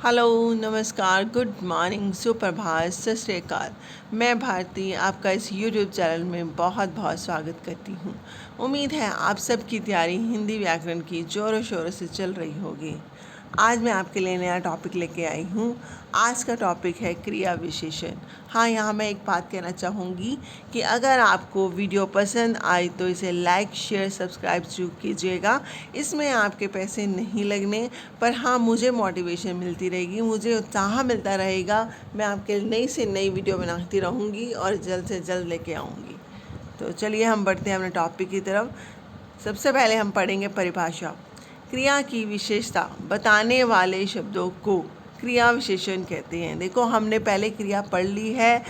Hello, नमस्कार, good morning, सुप्रभात, सत श्री अकाल। मैं भारती आपका इस यूट्यूब चैनल में बहुत बहुत स्वागत करती हूँ। उम्मीद है आप सबकी तैयारी हिंदी व्याकरण की ज़ोरों शोरों से चल रही होगी। आज मैं आपके लिए नया टॉपिक लेके आई हूँ। आज का टॉपिक है क्रिया विशेषण। हाँ, यहाँ मैं एक बात कहना चाहूँगी कि अगर आपको वीडियो पसंद आई तो इसे लाइक, शेयर, सब्सक्राइब जरूर कीजिएगा। इसमें आपके पैसे नहीं लगने, पर हाँ, मुझे मोटिवेशन मिलती रहेगी, मुझे उत्साह मिलता रहेगा। मैं आपके लिए नई से नई वीडियो बनाती रहूँगी और जल्द से जल्द लेके आऊँगी। तो चलिए हम बढ़ते हैं अपने टॉपिक की तरफ। सबसे पहले हम पढ़ेंगे परिभाषा। क्रिया की विशेषता बताने वाले शब्दों को क्रिया विशेषण कहते हैं। देखो, हमने पहले क्रिया पढ़ ली है।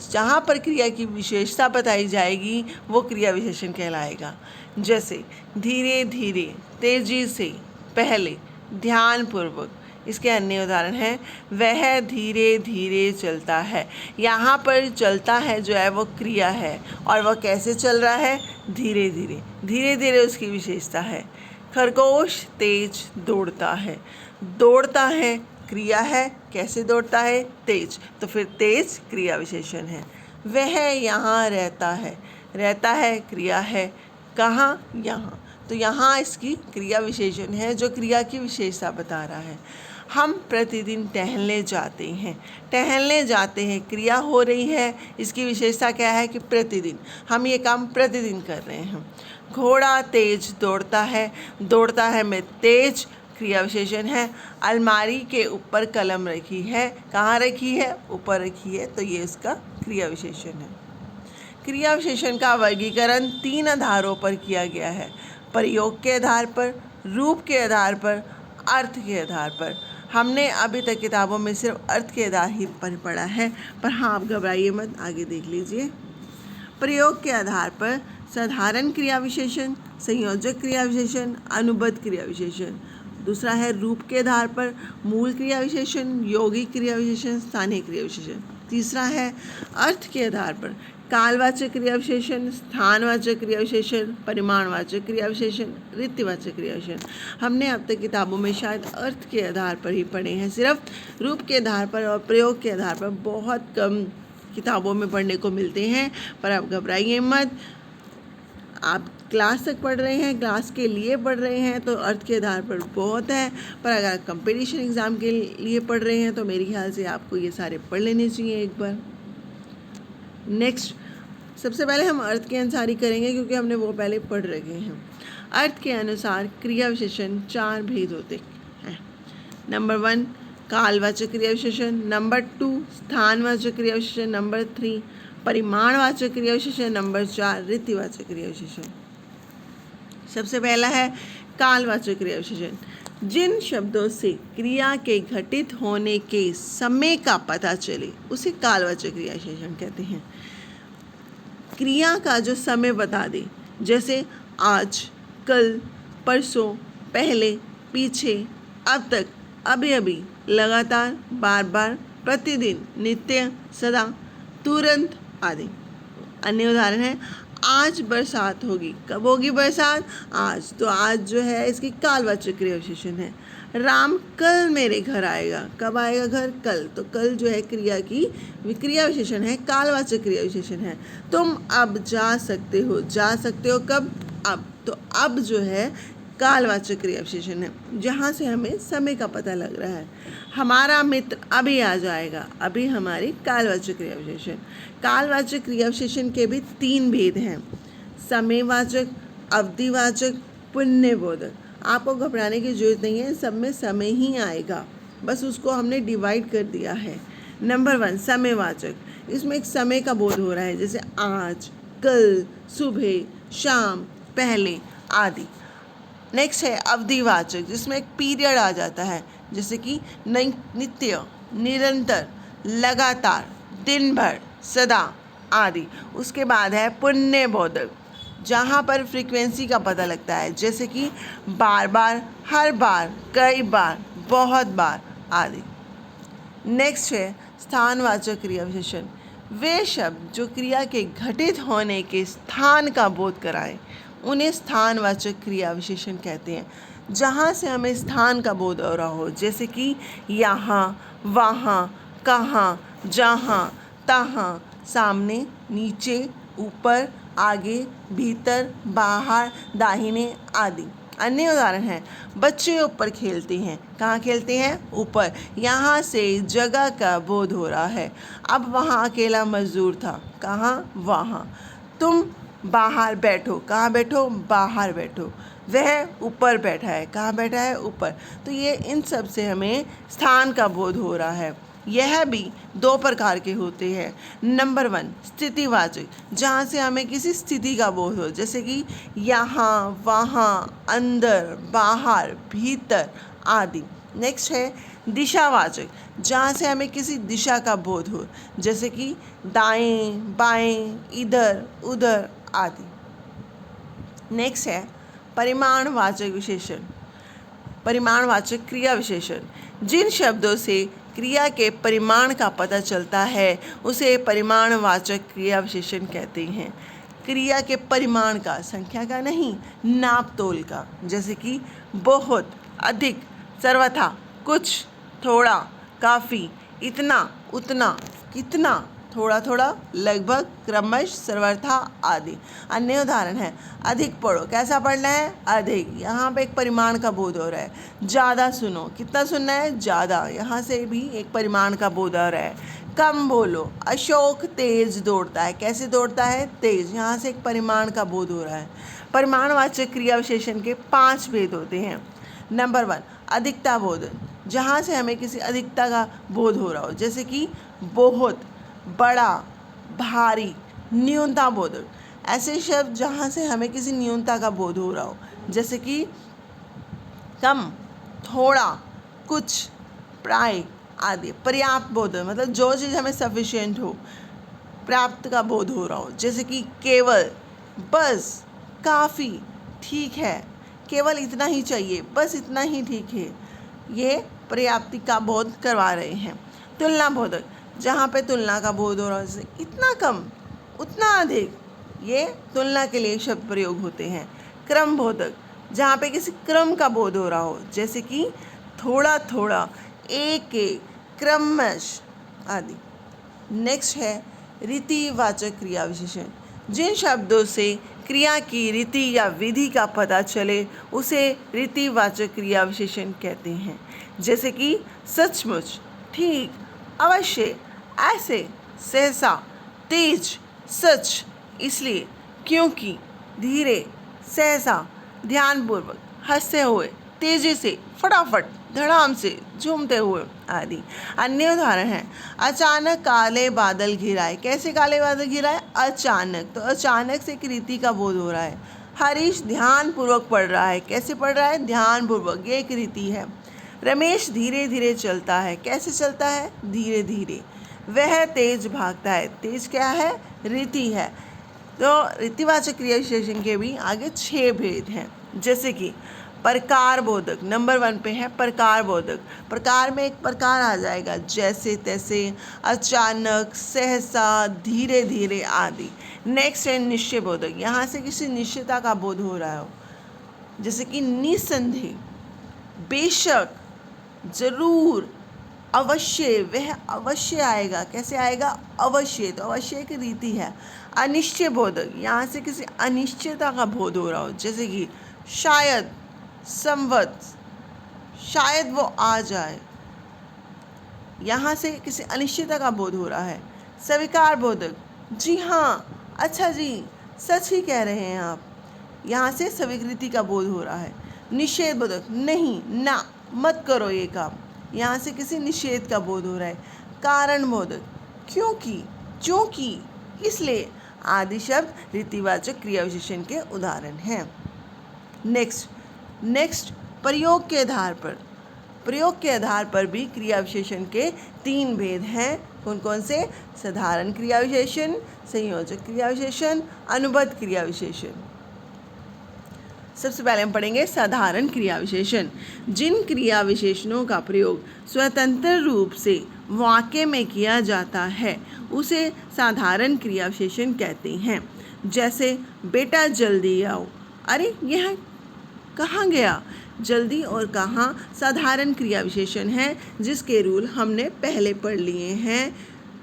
जहाँ पर क्रिया की विशेषता बताई जाएगी वो क्रिया विशेषण कहलाएगा। जैसे धीरे धीरे, तेजी से, पहले, ध्यानपूर्वक। इसके अन्य उदाहरण हैं, वह धीरे धीरे चलता है। यहाँ पर चलता है जो है वो क्रिया है, और वह कैसे चल रहा है? धीरे धीरे। धीरे धीरे उसकी विशेषता है। खरगोश तेज दौड़ता है। दौड़ता है क्रिया है, कैसे दौड़ता है? तेज, तो फिर तेज क्रिया विशेषण है। वह यहाँ रहता है। रहता है क्रिया है, कहाँ? यहाँ, तो यहाँ इसकी क्रिया विशेषण है जो क्रिया की विशेषता बता रहा है। हम प्रतिदिन टहलने जाते हैं। टहलने जाते हैं क्रिया हो रही है, इसकी विशेषता क्या है कि प्रतिदिन, हम ये काम प्रतिदिन कर रहे हैं। घोड़ा तेज दौड़ता है। दौड़ता है में तेज क्रिया विशेषण है। अलमारी के ऊपर कलम रखी है। कहाँ रखी है? ऊपर रखी है, तो ये इसका क्रिया विशेषण है। क्रिया विशेषण का वर्गीकरण 3 आधारों पर किया गया है। प्रयोग के आधार पर, रूप के आधार पर, अर्थ के आधार पर। हमने अभी तक किताबों में सिर्फ अर्थ के आधार ही पर पढ़ा है, पर हाँ, आप घबराइए मत, आगे देख लीजिए। प्रयोग के आधार पर साधारण क्रिया विशेषण, संयोजक क्रिया विशेषण, अनुबंध क्रिया विशेषण। दूसरा है रूप के आधार पर मूल क्रिया विशेषण, यौगिक क्रिया विशेषण, स्थानीय क्रिया विशेषण। तीसरा है अर्थ के आधार पर कालवाचक क्रिया विशेषण, स्थानवाचक क्रिया विशेषण, परिमाणवाचक क्रिया विशेषण, रीतिवाचक क्रिया विशेषण। हमने अब तक किताबों में शायद अर्थ के आधार पर ही पढ़े हैं, सिर्फ रूप के आधार पर और प्रयोग के आधार पर बहुत कम किताबों में पढ़ने को मिलते हैं। पर आप घबराइए मत, आप क्लास तक पढ़ रहे हैं, क्लास के लिए पढ़ रहे हैं, तो अर्थ के आधार पर बहुत है। पर अगर कंपटीशन एग्ज़ाम के लिए पढ़ रहे हैं तो मेरे ख्याल से आपको ये सारे पढ़ लेने चाहिए एक बार। नेक्स्ट, सबसे पहले हम अर्थ के अनुसार ही करेंगे क्योंकि हमने वो पहले पढ़ रखे हैं। अर्थ के अनुसार क्रिया विशेषण 4 भेद होते हैं। नंबर 1 कालवाचक क्रिया विशेषण, नंबर 2 स्थानवाचक क्रिया विशेषण, नंबर 3 परिमाणवाचक क्रिया विशेषण, नंबर 4 रीतिवाचक क्रिया विशेषण। सबसे पहला है कालवाचक क्रिया विशेषण। जिन शब्दों से क्रिया के घटित होने के समय का पता चले उसे कालवाचक क्रिया विशेषण कहते हैं। क्रिया का जो समय बता दे, जैसे आज, कल, परसों, पहले, पीछे, अब तक, अभी अभी, लगातार, बार बार, प्रतिदिन, नित्य, सदा, तुरंत आदि। अन्य उदाहरण है, आज बरसात होगी। कब होगी बरसात? आज, तो आज जो है इसकी कालवाचक क्रिया विशेषण है। राम कल मेरे घर आएगा। कब आएगा घर? कल, तो कल जो है क्रिया की क्रिया विशेषण है, कालवाचक क्रिया विशेषण है। तुम अब जा सकते हो। जा सकते हो कब? अब, तो अब जो है कालवाचक क्रिया विशेषण है, जहाँ से हमें समय का पता लग रहा है। हमारा मित्र अभी आ जाएगा। अभी हमारी कालवाचक क्रिया विशेषण। कालवाचक क्रिया विशेषण के भी 3 भेद हैं, समयवाचक, अवधिवाचक, पुण्यबोधक। आपको घबराने की जरूरत नहीं है, सब में समय ही आएगा, बस उसको हमने डिवाइड कर दिया है। नंबर 1 समयवाचक, इसमें एक समय का बोध हो रहा है, जैसे आज, कल, सुबह, शाम, पहले आदि। नेक्स्ट है अवधिवाचक, जिसमें एक पीरियड आ जाता है, जैसे कि नित्य, निरंतर, लगातार, दिन भर, सदा आदि। उसके बाद है पुण्यबोधक, जहाँ पर फ्रीक्वेंसी का पता लगता है, जैसे कि बार बार, हर बार, कई बार, बहुत बार आदि। नेक्स्ट है स्थानवाचक क्रिया विशेषण। वे शब्द जो क्रिया के घटित होने के स्थान का बोध कराएं उन्हें स्थानवाचक क्रिया विशेषण कहते हैं। जहाँ से हमें स्थान का बोध हो रहा हो, जैसे कि यहाँ, वहाँ, कहाँ, जहाँ, तहाँ, सामने, नीचे, ऊपर, आगे, भीतर, बाहर, दाहिने आदि। अन्य उदाहरण है, बच्चे ऊपर खेलते हैं। कहाँ खेलते हैं? ऊपर। यहाँ से जगह का बोध हो रहा है। अब वहाँ अकेला मजदूर था। कहाँ? वहाँ। तुम बाहर बैठो। कहाँ बैठो? बाहर बैठो। वह ऊपर बैठा है। कहाँ बैठा है? ऊपर। तो ये इन सब से हमें स्थान का बोध हो रहा है। यह भी दो प्रकार के होते हैं। नंबर 1, स्थितिवाचक, जहाँ से हमें किसी स्थिति का बोध हो, जैसे कि यहाँ, वहाँ, अंदर, बाहर, भीतर आदि। नेक्स्ट है दिशावाचक, जहाँ से हमें किसी दिशा का बोध हो, जैसे कि दाएं, बाएं, इधर, उधर आदि। नेक्स्ट है परिमाणवाचक विशेषण, परिमाणवाचक क्रिया विशेषण। जिन शब्दों से क्रिया के परिमाण का पता चलता है उसे परिमाणवाचक क्रिया विशेषण कहते हैं। क्रिया के परिमाण का, संख्या का नहीं, नाप तोल का, जैसे कि बहुत, अधिक, सर्वथा, कुछ, थोड़ा, काफ़ी, इतना, उतना, कितना, थोड़ा थोड़ा, लगभग, क्रमश, सर्वथा आदि। अन्य उदाहरण है, अधिक पढ़ो। कैसा पढ़ना है? अधिक। यहाँ पे एक परिमाण का बोध हो रहा है। ज़्यादा सुनो। कितना सुनना है? ज़्यादा। यहाँ से भी एक परिमाण का बोध हो रहा है। कम बोलो। अशोक तेज दौड़ता है। कैसे दौड़ता है? तेज। यहाँ से एक परिमाण का बोध हो रहा है। परिमाणवाचक क्रिया विशेषण के 5 भेद होते हैं। नंबर 1, अधिकता बोध, जहाँ से हमें किसी अधिकता का बोध हो रहा हो, जैसे कि बहुत, बड़ा, भारी। न्यूनता बोधक, ऐसे शब्द जहाँ से हमें किसी न्यूनता का बोध हो रहा हो, जैसे कि कम, थोड़ा, कुछ, प्राय आदि। पर्याप्त बोधक, मतलब जो चीज़ हमें सफिशिएंट हो, प्राप्त का बोध हो रहा हो, जैसे कि केवल, बस, काफ़ी, ठीक है, केवल इतना ही चाहिए, बस इतना ही ठीक है। ये पर्याप्ति का बोध करवा रहे हैं। तुलना बोधक, जहाँ पे तुलना का बोध हो रहा है, जैसे इतना कम, उतना अधिक, ये तुलना के लिए शब्द प्रयोग होते हैं। क्रम बोधक, जहाँ पे किसी क्रम का बोध हो रहा हो, जैसे कि थोड़ा थोड़ा, एक एक, क्रमश आदि। नेक्स्ट है रीतिवाचक क्रिया विशेषण, जिन शब्दों से क्रिया की रीति या विधि का पता चले उसे रीतिवाचक क्रिया विशेषण कहते हैं, जैसे कि सचमुच, ठीक, अवश्य, ऐसे, सहसा, तेज, सच, इसलिए, क्योंकि, धीरे, सहसा, ध्यानपूर्वक, हंसते हुए, तेजी से, फटाफट, धड़ाम से, झूमते हुए आदि। अन्य उदाहरण है, अचानक काले बादल घिराए। कैसे काले बादल घिराए? अचानक। तो अचानक से एक रीति का बोध हो रहा है। हरीश ध्यानपूर्वक पढ़ रहा है। कैसे पढ़ रहा है? ध्यानपूर्वक, ये एक रीति है। रमेश धीरे धीरे चलता है। कैसे चलता है? धीरे धीरे। वह तेज भागता है। तेज क्या है? रीति है। तो रीतिवाचक क्रिया विशेषण के भी आगे 6 भेद हैं, जैसे कि प्रकार बोधक। नंबर 1 पे है प्रकार बोधक। प्रकार में एक प्रकार आ जाएगा, जैसे तैसे, अचानक, सहसा, धीरे धीरे आदि। नेक्स्ट है निश्चय बोधक, यहाँ से किसी निश्चयता का बोध हो रहा हो, जैसे कि निसंदेह, बेशक, जरूर, अवश्य। वह अवश्य आएगा। कैसे आएगा? अवश्य। तो अवश्य एक रीति है। अनिश्चय बोधक, यहाँ से किसी अनिश्चयता का बोध हो रहा हो, जैसे कि शायद, संवत, शायद वो आ जाए, यहाँ से किसी अनिश्चितता का बोध हो रहा है। स्वीकार बोधक, जी हाँ, अच्छा जी, सच ही कह रहे हैं आप, यहाँ से स्वीकृति का बोध हो रहा है। निषेध बोधक, नहीं, ना, मत करो ये काम, यहाँ से किसी निषेध का बोध हो रहा है। कारण बोधक, क्योंकि, क्योंकि, इसलिए आदि शब्द रीतिवाचक क्रिया विशेषण के उदाहरण हैं। नेक्स्ट प्रयोग के आधार पर, प्रयोग के आधार पर भी क्रिया विशेषण के 3 भेद हैं। कौन कौन से? साधारण क्रिया विशेषण, संयोजक क्रिया विशेषण, अनुबंध क्रिया विशेषण। सबसे पहले हम पढ़ेंगे साधारण क्रिया विशेषण। जिन क्रिया विशेषणों का प्रयोग स्वतंत्र रूप से वाक्य में किया जाता है उसे साधारण क्रिया विशेषण कहते हैं। जैसे बेटा जल्दी आओ, अरे यह कहाँ गया? जल्दी और कहाँ साधारण क्रिया विशेषण है, जिसके रूल हमने पहले पढ़ लिए हैं।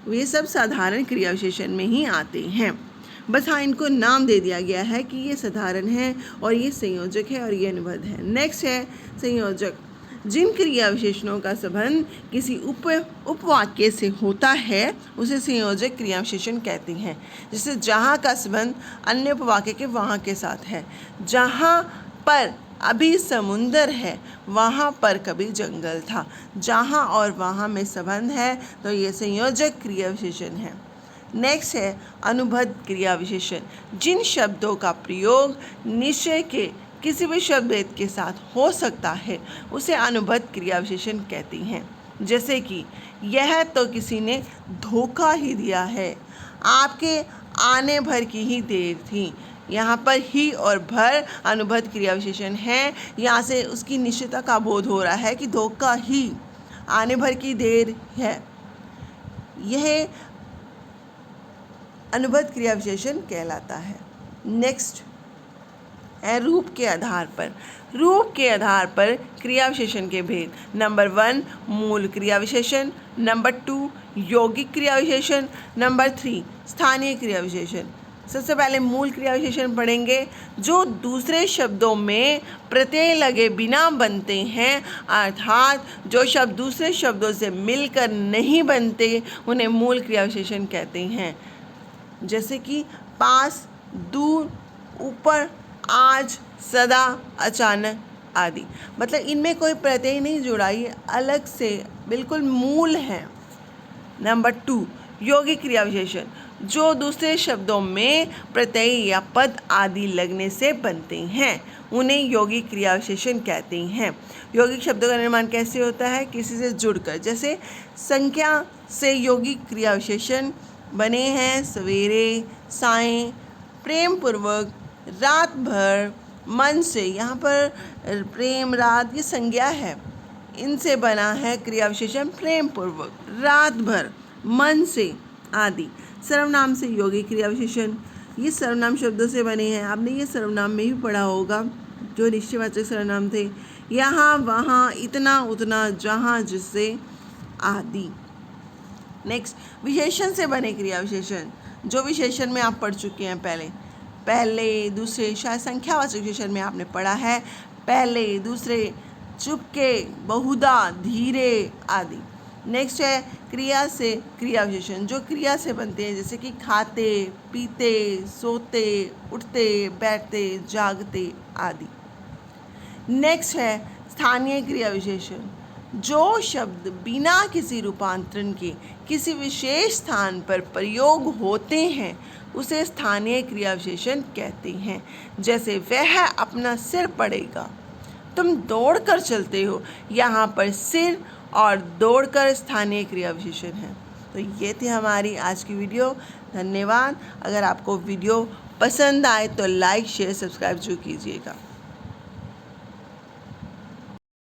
ये सब साधारण क्रिया विशेषण में ही आते हैं। बस हाँ, इनको नाम दे दिया गया है कि ये साधारण है और ये संयोजक है और ये अनुबंध है। नेक्स्ट है संयोजक। जिन क्रिया विशेषणों का संबंध किसी उपवाक्य से होता है उसे संयोजक क्रिया विशेषण कहते हैं। जैसे जहाँ का संबंध अन्य उपवाक्य के वहाँ के साथ है। जहाँ पर अभी समुंदर है वहाँ पर कभी जंगल था। जहाँ और वहाँ में संबंध है तो ये संयोजक क्रिया विशेषण है। नेक्स्ट है अनुबंध क्रिया विशेषण। जिन शब्दों का प्रयोग निश्चय के किसी भी शब्द भेद के साथ हो सकता है उसे अनुबंध क्रिया विशेषण कहते हैं। जैसे कि यह तो किसी ने धोखा ही दिया है, आपके आने भर की ही देर थी। यहाँ पर ही और भर अनुबंध क्रिया विशेषण है। यहाँ से उसकी निश्चितता का बोध हो रहा है कि धोखा ही, आने भर की देर है। यह अनुबंध क्रिया विशेषण कहलाता है। नेक्स्ट है रूप के आधार पर। रूप के आधार पर क्रिया विशेषण के भेद। नंबर 1 मूल क्रिया विशेषण, नंबर 2 यौगिक क्रिया विशेषण, नंबर 3 स्थानीय क्रिया विशेषण। सबसे पहले मूल क्रिया विशेषण पढ़ेंगे, जो दूसरे शब्दों में प्रत्यय लगे बिना बनते हैं, अर्थात जो शब्द दूसरे शब्दों से मिलकर नहीं बनते उन्हें मूल क्रिया विशेषण कहते हैं। जैसे कि पास, दूर, ऊपर, आज, सदा, अचानक आदि। मतलब इनमें कोई प्रत्यय नहीं जुड़ा, ये अलग से बिल्कुल मूल है। नंबर 2 यौगिक क्रिया विशेषण। जो दूसरे शब्दों में प्रत्यय या पद आदि लगने से बनते हैं उन्हें यौगिक क्रिया विशेषण कहते हैं। यौगिक शब्दों का निर्माण कैसे होता है? किसी से जुड़कर। जैसे संख्या से यौगिक क्रिया विशेषण बने हैं सवेरे, साएं, प्रेम पूर्वक, रात भर, मन से। यहाँ पर प्रेम, रात ये संज्ञा है, इनसे बना है क्रिया विशेषण प्रेम पूर्वक, रात भर, मन से आदि। सर्वनाम से यौगिक क्रिया विशेषण, ये सर्वनाम शब्दों से बने हैं। आपने ये सर्वनाम में भी पढ़ा होगा, जो निश्चयवाचक सर्वनाम थे। यहाँ, वहाँ, इतना, उतना, जहाँ, जिससे आदि। नेक्स्ट विशेषण से बने क्रिया विशेषण, जो विशेषण में आप पढ़ चुके हैं पहले, दूसरे, शायद संख्यावाचक विशेषण में आपने पढ़ा है पहले, दूसरे, चुपके, बहुधा, धीरे आदि। नेक्स्ट है क्रिया से क्रिया विशेषण, जो क्रिया से बनते हैं। जैसे कि खाते, पीते, सोते, उठते, बैठते, जागते आदि। नेक्स्ट है स्थानीय क्रिया विशेषण, जो शब्द बिना किसी रूपांतरण के किसी विशेष स्थान पर प्रयोग होते हैं उसे स्थानीय क्रिया विशेषण कहते हैं। जैसे वह अपना सिर पड़ेगा, तुम दौड़कर चलते हो। यहाँ पर सिर और दौड़कर स्थानीय क्रिया विशेषण है। तो ये थी हमारी आज की वीडियो। धन्यवाद। अगर आपको वीडियो पसंद आए तो लाइक, शेयर, सब्सक्राइब जरूर कीजिएगा।